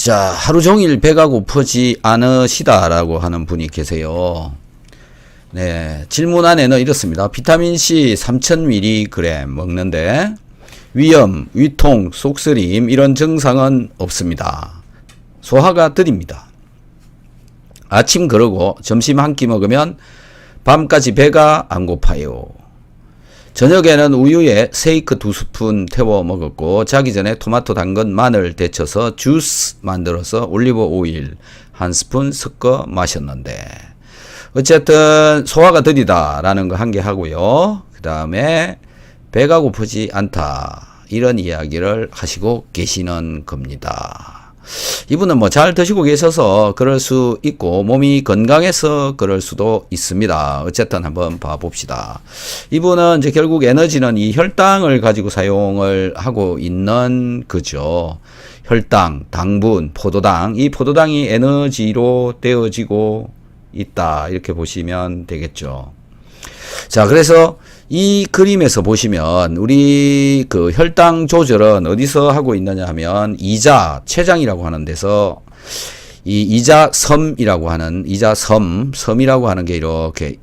자, 하루 종일 배가 고프지 않으시다라고 하는 분이 계세요. 네, 질문 안에는 이렇습니다. 비타민C 3000mg 먹는데 위염, 위통, 속쓰림 이런 증상은 없습니다. 소화가 느립니다. 아침 그러고 점심 한 끼 먹으면 밤까지 배가 안 고파요. 저녁에는 우유에 세이크 2스푼 태워 먹었고 자기 전에 토마토, 당근, 마늘 데쳐서 주스 만들어서 올리브 오일 1스푼 섞어 마셨는데 어쨌든 소화가 느리다라는 거 한 개 하고요. 그 다음에 배가 고프지 않다 이런 이야기를 하시고 계시는 겁니다. 이분은 뭐 잘 드시고 계셔서 그럴 수 있고 몸이 건강해서 그럴 수도 있습니다. 어쨌든 한번 봐봅시다. 이분은 이제 결국 에너지는 이 혈당을 가지고 사용을 하고 있는 거죠. 혈당, 당분, 포도당, 이 포도당이 에너지로 되어지고 있다 이렇게 보시면 되겠죠. 자, 그래서 이 그림에서 보시면 우리 그 혈당 조절은 어디서 하고 있느냐 하면 이자 췌장이라고 하는 데서 이 이자섬이라고 하는 섬이라고 하는 게 이렇게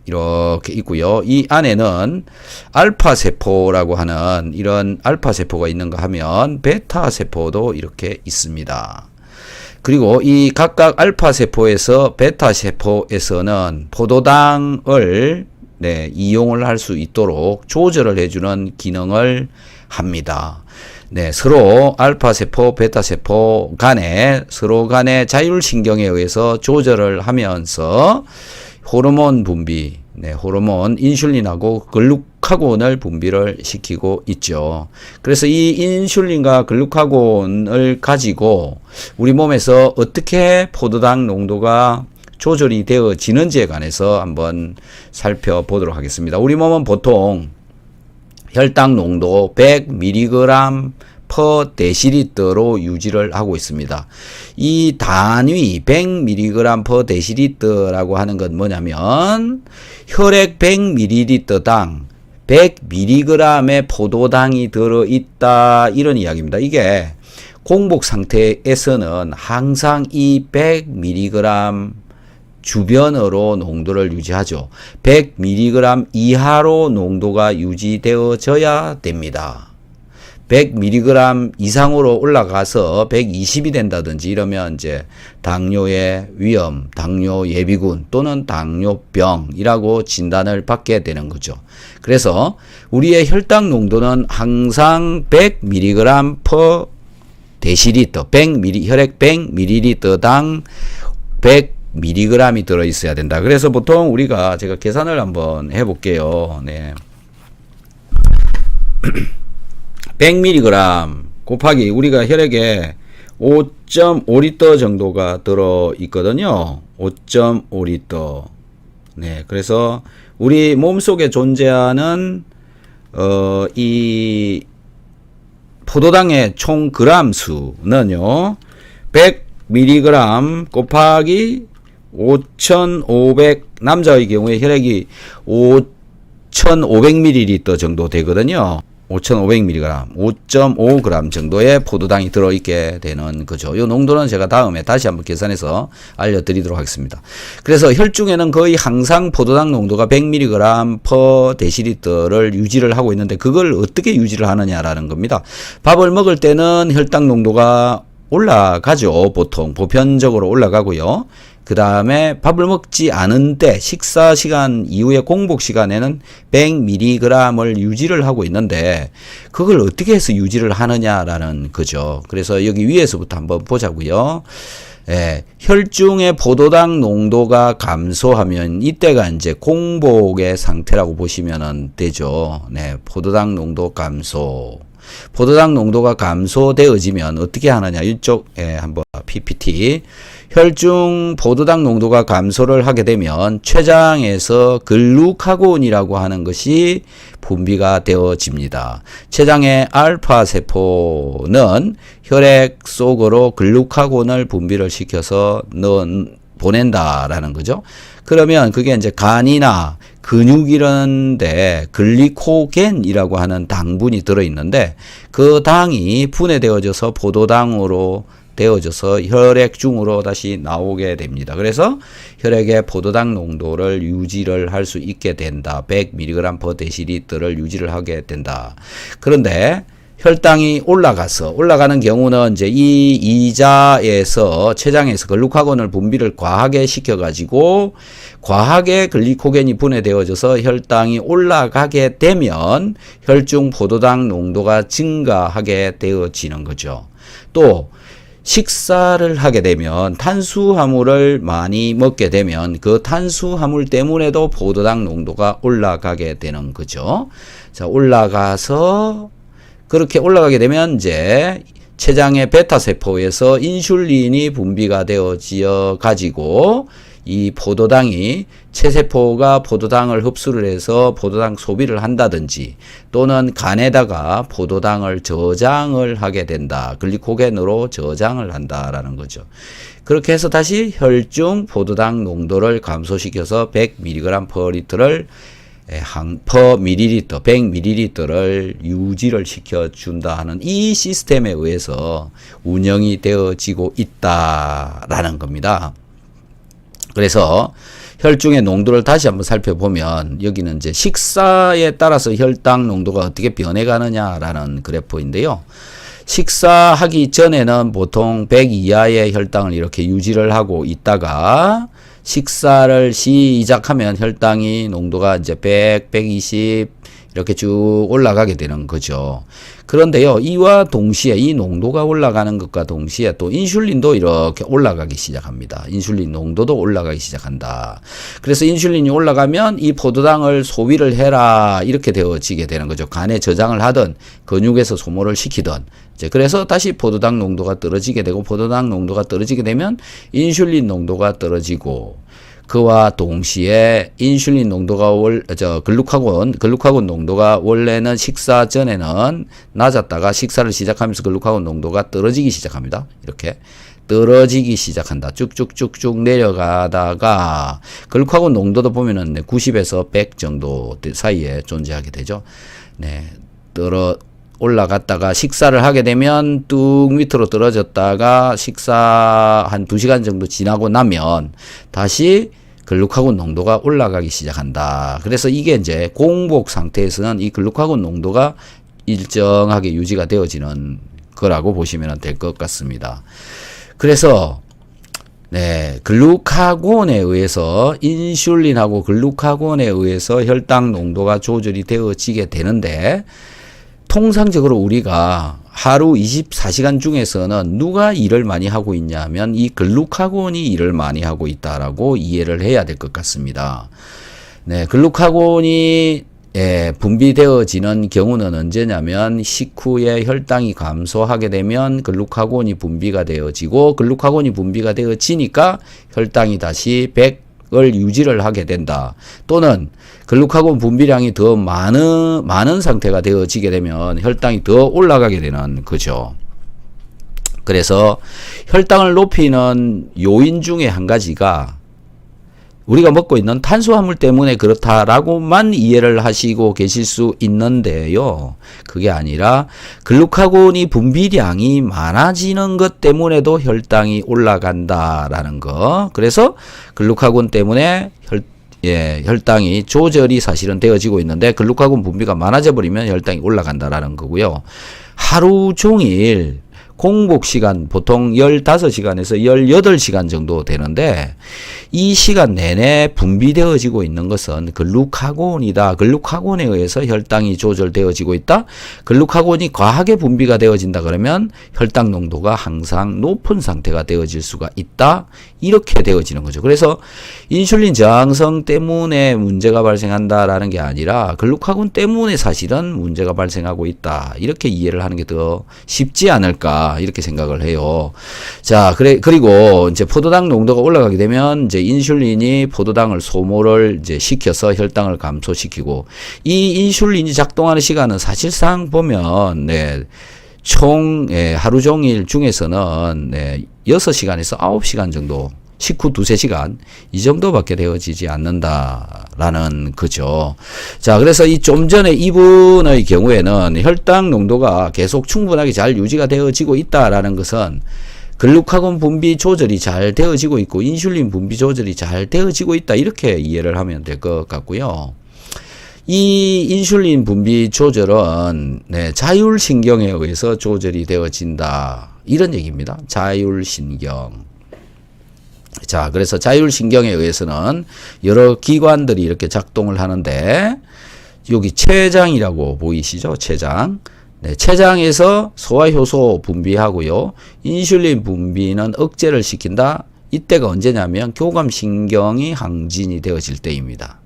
있고요. 이 안에는 알파 세포라고 하는 이런 알파 세포가 있는가 하면 베타 세포도 이렇게 있습니다. 그리고 이 각각 알파 세포에서 베타 세포에서는 포도당을 이용을 할 수 있도록 조절을 해주는 기능을 합니다. 네, 서로 알파세포, 베타세포 서로 간의 자율신경에 의해서 조절을 하면서 호르몬 분비, 호르몬 인슐린하고 글루카곤을 분비를 시키고 있죠. 그래서 이 인슐린과 글루카곤을 가지고 우리 몸에서 어떻게 포도당 농도가 조절이 되어지는지에 관해서 한번 살펴보도록 하겠습니다. 우리 몸은 보통 혈당 농도 100mg per 데시리터로 유지를 하고 있습니다. 이 단위 100mg per 데시리터라고 하는 건 뭐냐면 혈액 100ml당 100mg의 포도당이 들어있다 이런 이야기입니다. 이게 공복 상태에서는 항상 이 100mg 주변으로 농도를 유지하죠. 100mg 이하로 농도가 유지되어져야 됩니다. 100mg 이상으로 올라가서 120이 된다든지 이러면 이제 당뇨의 위험, 당뇨 예비군 또는 당뇨병이라고 진단을 받게 되는 거죠. 그래서 우리의 혈당 농도는 항상 100mg per 데시리터, 혈액 100ml당 100mg이 들어있어야 된다. 그래서 보통 우리가 제가 계산을 한번 해볼게요. 네. 100mg 곱하기 우리가 혈액에 5.5리터 정도가 들어있거든요. 5.5리터. 네. 그래서 우리 몸속에 존재하는 이 포도당의 총 그람 수는요. 100mg 곱하기 5,500 남자의 경우에 혈액이 5,500ml 정도 되거든요. 5,500mg, 5.5g 정도의 포도당이 들어있게 되는 거죠. 이 농도는 제가 다음에 다시 한번 계산해서 알려드리도록 하겠습니다. 그래서 혈중에는 거의 항상 포도당 농도가 100mg per 데시리터를 유지를 하고 있는데 그걸 어떻게 유지를 하느냐라는 겁니다. 밥을 먹을 때는 혈당 농도가 올라가죠. 보편적으로 올라가고요. 그 다음에 밥을 먹지 않은데 식사 시간 이후에 공복 시간에는 100mg을 유지를 하고 있는데 그걸 어떻게 해서 유지를 하느냐라는 거죠. 그래서 여기 위에서부터 한번 보자고요. 혈중의 포도당 농도가 감소하면 이때가 이제 공복의 상태라고 보시면 되죠. 네, 포도당 농도 감소. 포도당 농도가 감소되어지면 어떻게 하느냐 이쪽에 한번 PPT 혈중 포도당 농도가 감소를 하게 되면 췌장에서 글루카곤이라고 하는 것이 분비가 되어집니다. 췌장의 알파 세포는 혈액 속으로 글루카곤을 분비를 시켜서 보낸다라는 거죠. 그러면 그게 이제 간이나 근육 이런데 글리코겐이라고 하는 당분이 들어있는데 그 당이 분해되어져서 포도당으로 되어져서 혈액 중으로 다시 나오게 됩니다. 그래서 혈액의 포도당 농도를 유지를 할 수 있게 된다. 100mg/dl를 유지를 하게 된다. 그런데 혈당이 올라가는 경우는 이제 이 이자에서 췌장에서 글루카곤을 분비를 과하게 시켜가지고 과하게 글리코겐이 분해되어져서 혈당이 올라가게 되면 혈중 포도당 농도가 증가하게 되어지는 거죠. 또 식사를 하게 되면 탄수화물을 많이 먹게 되면 그 탄수화물 때문에도 포도당 농도가 올라가게 되는 거죠. 자, 그렇게 올라가게 되면 이제 췌장의 베타세포에서 인슐린이 분비가 되어지어 가지고 이 포도당이 체세포가 포도당을 흡수를 해서 포도당 소비를 한다든지 또는 간에다가 포도당을 저장을 하게 된다. 글리코겐으로 저장을 한다라는 거죠. 그렇게 해서 다시 혈중 포도당 농도를 감소시켜서 100mg/L를 per 밀리리터, 100ml를 유지를 시켜준다 하는 이 시스템에 의해서 운영이 되어지고 있다라는 겁니다. 그래서 혈중의 농도를 다시 한번 살펴보면 여기는 이제 식사에 따라서 혈당 농도가 어떻게 변해가느냐라는 그래프인데요. 식사하기 전에는 보통 100 이하의 혈당을 이렇게 유지를 하고 있다가 식사를 시작하면 혈당이 농도가 이제 100, 120 이렇게 쭉 올라가게 되는 거죠. 그런데요, 이와 동시에 이 농도가 올라가는 것과 동시에 또 인슐린도 이렇게 올라가기 시작합니다. 인슐린 농도도 올라가기 시작한다. 그래서 인슐린이 올라가면 이 포도당을 소비를 해라 이렇게 되어지게 되는 거죠. 간에 저장을 하든 근육에서 소모를 시키든. 그래서 다시 포도당 농도가 떨어지게 되고 포도당 농도가 떨어지게 되면 인슐린 농도가 떨어지고 그와 동시에 인슐린 농도가 글루카곤 농도가 원래는 식사 전에는 낮았다가 식사를 시작하면서 글루카곤 농도가 떨어지기 시작합니다. 이렇게 떨어지기 시작한다. 쭉쭉쭉쭉 내려가다가 글루카곤 농도도 보면은 90에서 100 정도 사이에 존재하게 되죠. 네. 올라갔다가 식사를 하게 되면 뚝 밑으로 떨어졌다가 식사 한 2시간 정도 지나고 나면 다시 글루카곤 농도가 올라가기 시작한다. 그래서 이게 이제 공복 상태에서는 이 글루카곤 농도가 일정하게 유지가 되어지는 거라고 보시면 될 것 같습니다. 그래서 글루카곤에 의해서 인슐린하고 글루카곤에 의해서 혈당 농도가 조절이 되어지게 되는데 통상적으로 우리가 하루 24시간 중에서는 누가 일을 많이 하고 있냐면 이 글루카곤이 일을 많이 하고 있다라고 이해를 해야 될 것 같습니다. 네, 글루카곤이 분비되어지는 경우는 언제냐면 식후에 혈당이 감소하게 되면 글루카곤이 분비가 되어지고 글루카곤이 분비가 되어지니까 혈당이 다시 100을 유지를 하게 된다. 또는 글루카곤 분비량이 더 많은 상태가 되어지게 되면 혈당이 더 올라가게 되는 거죠. 그래서 혈당을 높이는 요인 중에 한 가지가 우리가 먹고 있는 탄수화물 때문에 그렇다라고만 이해를 하시고 계실 수 있는데요. 그게 아니라 글루카곤이 분비량이 많아지는 것 때문에도 혈당이 올라간다라는 거. 그래서 글루카곤 때문에 혈당이 조절이 사실은 되어지고 있는데 글루카곤 분비가 많아져 버리면 혈당이 올라간다라는 거고요. 하루 종일 공복 시간 보통 15시간에서 18시간 정도 되는데 이 시간 내내 분비되어지고 있는 것은 글루카곤이다. 글루카곤에 의해서 혈당이 조절되어지고 있다. 글루카곤이 과하게 분비가 되어진다 그러면 혈당 농도가 항상 높은 상태가 되어질 수가 있다. 이렇게 되어지는 거죠. 그래서 인슐린 저항성 때문에 문제가 발생한다라는 게 아니라 글루카곤 때문에 사실은 문제가 발생하고 있다. 이렇게 이해를 하는 게 더 쉽지 않을까. 이렇게 생각을 해요. 자, 그리고 이제 포도당 농도가 올라가게 되면 이제 인슐린이 포도당을 소모를 이제 시켜서 혈당을 감소시키고 이 인슐린이 작동하는 시간은 사실상 보면 총 하루 종일 중에서는 6시간에서 9시간 정도 식후 2-3시간 이 정도밖에 되어지지 않는다라는 거죠. 자, 그래서 이 좀 전에 이분의 경우에는 혈당 농도가 계속 충분하게 잘 유지가 되어지고 있다라는 것은 글루카곤 분비 조절이 잘 되어지고 있고 인슐린 분비 조절이 잘 되어지고 있다. 이렇게 이해를 하면 될 것 같고요. 이 인슐린 분비 조절은 자율신경에 의해서 조절이 되어진다. 이런 얘기입니다. 자율신경. 자, 그래서 자율신경에 의해서는 여러 기관들이 이렇게 작동을 하는데 여기 췌장이라고 보이시죠? 췌장. 췌장에서 소화효소 분비하고요. 인슐린 분비는 억제를 시킨다. 이때가 언제냐면 교감신경이 항진이 되어질 때입니다.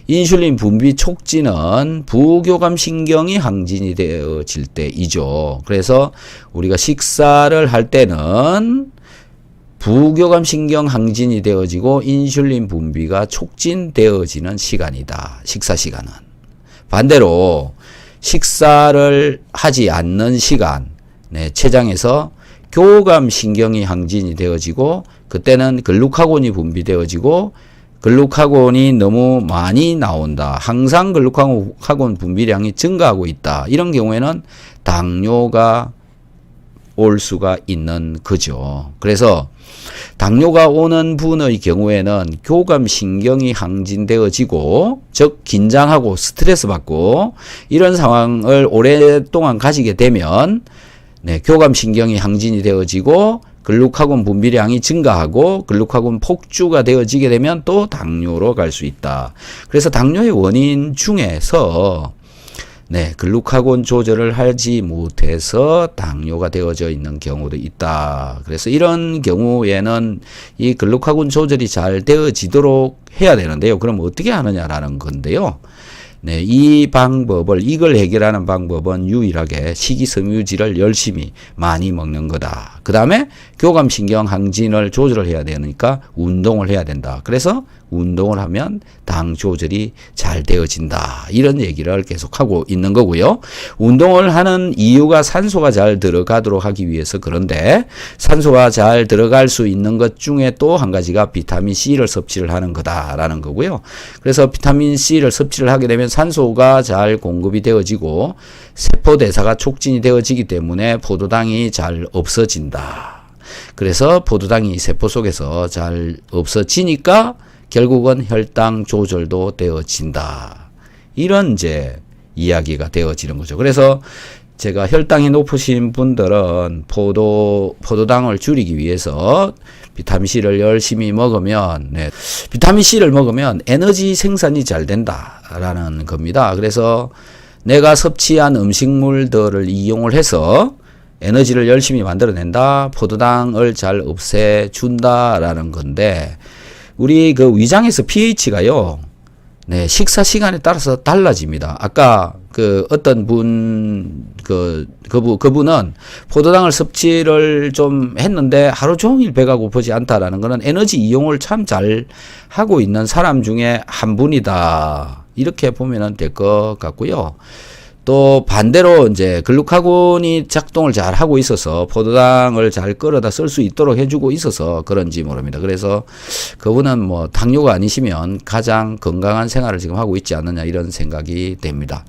인슐린 분비 촉진은 부교감신경이 항진이 되어질 때이죠. 그래서 우리가 식사를 할 때는 부교감신경 항진이 되어지고 인슐린 분비가 촉진되어지는 시간이다. 식사 시간은. 반대로 식사를 하지 않는 시간, 췌장에서 교감신경이 항진이 되어지고 그때는 글루카곤이 분비되어지고 글루카곤이 너무 많이 나온다. 항상 글루카곤 분비량이 증가하고 있다. 이런 경우에는 당뇨가 올 수가 있는 거죠. 그래서 당뇨가 오는 분의 경우에는 교감신경이 항진되어지고 즉 긴장하고 스트레스 받고 이런 상황을 오랫동안 가지게 되면 교감신경이 항진이 되어지고 글루카곤 분비량이 증가하고 글루카곤 폭주가 되어지게 되면 또 당뇨로 갈 수 있다. 그래서 당뇨의 원인 중에서 글루카곤 조절을 하지 못해서 당뇨가 되어져 있는 경우도 있다. 그래서 이런 경우에는 이 글루카곤 조절이 잘 되어지도록 해야 되는데요. 그럼 어떻게 하느냐라는 건데요. 이 방법을, 이걸 해결하는 방법은 유일하게 식이섬유질을 열심히 많이 먹는 거다. 그 다음에 교감신경 항진을 조절을 해야 되니까 운동을 해야 된다. 그래서 운동을 하면 당 조절이 잘 되어진다. 이런 얘기를 계속하고 있는 거고요. 운동을 하는 이유가 산소가 잘 들어가도록 하기 위해서 그런데 산소가 잘 들어갈 수 있는 것 중에 또 한 가지가 비타민C를 섭취를 하는 거다라는 거고요. 그래서 비타민C를 섭취를 하게 되면 산소가 잘 공급이 되어지고 세포대사가 촉진이 되어지기 때문에 포도당이 잘 없어진다. 그래서 포도당이 세포 속에서 잘 없어지니까 결국은 혈당 조절도 되어진다. 이런 이제 이야기가 되어지는 거죠. 그래서 제가 혈당이 높으신 분들은 포도당을 줄이기 위해서 비타민C를 열심히 먹으면, 비타민C를 먹으면 에너지 생산이 잘 된다라는 겁니다. 그래서 내가 섭취한 음식물들을 이용을 해서 에너지를 열심히 만들어낸다. 포도당을 잘 없애준다라는 건데, 우리 그 위장에서 pH가요, 식사 시간에 따라서 달라집니다. 아까 그 어떤 그분은 포도당을 섭취를 좀 했는데 하루 종일 배가 고프지 않다라는 거는 에너지 이용을 참 잘 하고 있는 사람 중에 한 분이다. 이렇게 보면 될 것 같고요. 또 반대로 이제 글루카곤이 작동을 잘 하고 있어서 포도당을 잘 끌어다 쓸 수 있도록 해주고 있어서 그런지 모릅니다. 그래서 그분은 뭐 당뇨가 아니시면 가장 건강한 생활을 지금 하고 있지 않느냐 이런 생각이 됩니다.